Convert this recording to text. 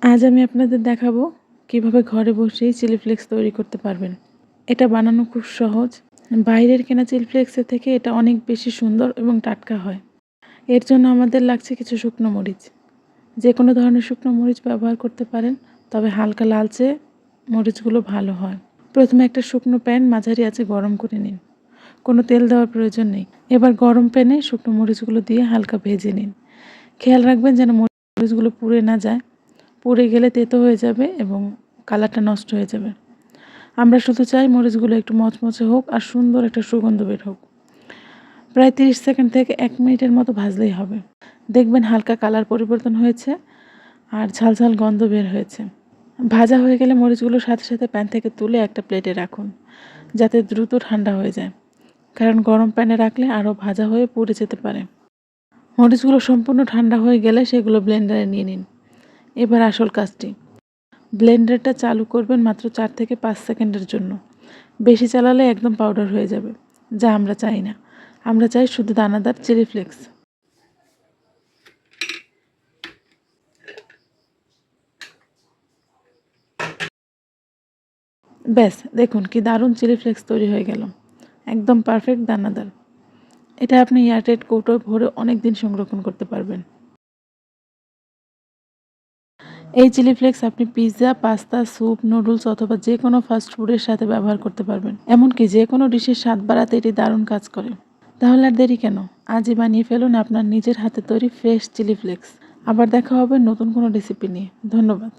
আজ আমি আপনাদের দেখাবো কিভাবে ঘরে বসেই চিলি ফ্লেক্স তৈরি করতে পারবেন। এটা বানানো খুব সহজ। বাইরের কেনা চিলি ফ্লেক্সের থেকে এটা অনেক বেশি সুন্দর এবং টাটকা হয়। এর জন্য আমাদের লাগছে কিছু শুকনো মরিচ। যে কোনো ধরনের শুকনো মরিচ ব্যবহার করতে পারেন, তবে হালকা লালচে মরিচগুলো ভালো হয়। প্রথমে একটা শুকনো প্যান মাঝারি আঁচে গরম করে নিন। কোনো তেল দেওয়ার প্রয়োজন নেই। এবার গরম প্যানে শুকনো মরিচগুলো দিয়ে হালকা ভেজে নিন। খেয়াল রাখবেন যেন মরিচগুলো পুড়ে না যায়। পুড়ে গেলে তেতো হয়ে যাবে এবং কালারটা নষ্ট হয়ে যাবে। আমরা শুধু চাই মরিচগুলো একটু মচমচে হোক আর সুন্দর একটা সুগন্ধ বের হোক। প্রায় 30 সেকেন্ড থেকে 1 মিনিটের মতো ভাজলেই হবে। দেখবেন হালকা কালার পরিবর্তন হয়েছে আর ঝালঝাল গন্ধ বের হয়েছে। ভাজা হয়ে গেলে মরিচগুলো সাথে সাথে প্যান থেকে তুলে একটা প্লেটে রাখুন, যাতে দ্রুত ঠান্ডা হয়ে যায়, কারণ গরম প্যানে রাখলে আরও ভাজা হয়ে পুড়ে যেতে পারে। মরিচগুলো সম্পূর্ণ ঠান্ডা হয়ে গেলে সেগুলো ব্লেন্ডারে নিয়ে নিন। এবার আসল কাজটি, ব্লেন্ডারটা চালু করবেন মাত্র 4 থেকে 5 সেকেন্ডের জন্য। বেশি চালালে একদম পাউডার হয়ে যাবে, যা আমরা চাই না। আমরা চাই শুধু দানাদার চিলি ফ্লেক্স। ব্যাস দেখুন কি দারুণ চিলি ফ্লেক্স তৈরি হয়ে গেল, একদম পারফেক্ট দানাদার। এটা আপনি এয়ারটাইট কৌটোয় ভরে অনেক দিন সংরক্ষণ করতে পারবেন। এই চিলি ফ্লেক্স আপনি পিৎজা, পাস্তা, স্যুপ, নুডলস অথবা যে কোনো ফাস্ট ফুডের সাথে ব্যবহার করতে পারবেন। এমনকি যে কোনো ডিশের স্বাদ বাড়াতে এটি দারুণ কাজ করে। তাহলে আর দেরি কেন? আজই বানিয়ে ফেলুন আপনার নিজের হাতে তৈরি ফ্রেশ চিলি ফ্লেক্স। আবার দেখা হবে নতুন কোনো রেসিপি নিয়ে। ধন্যবাদ।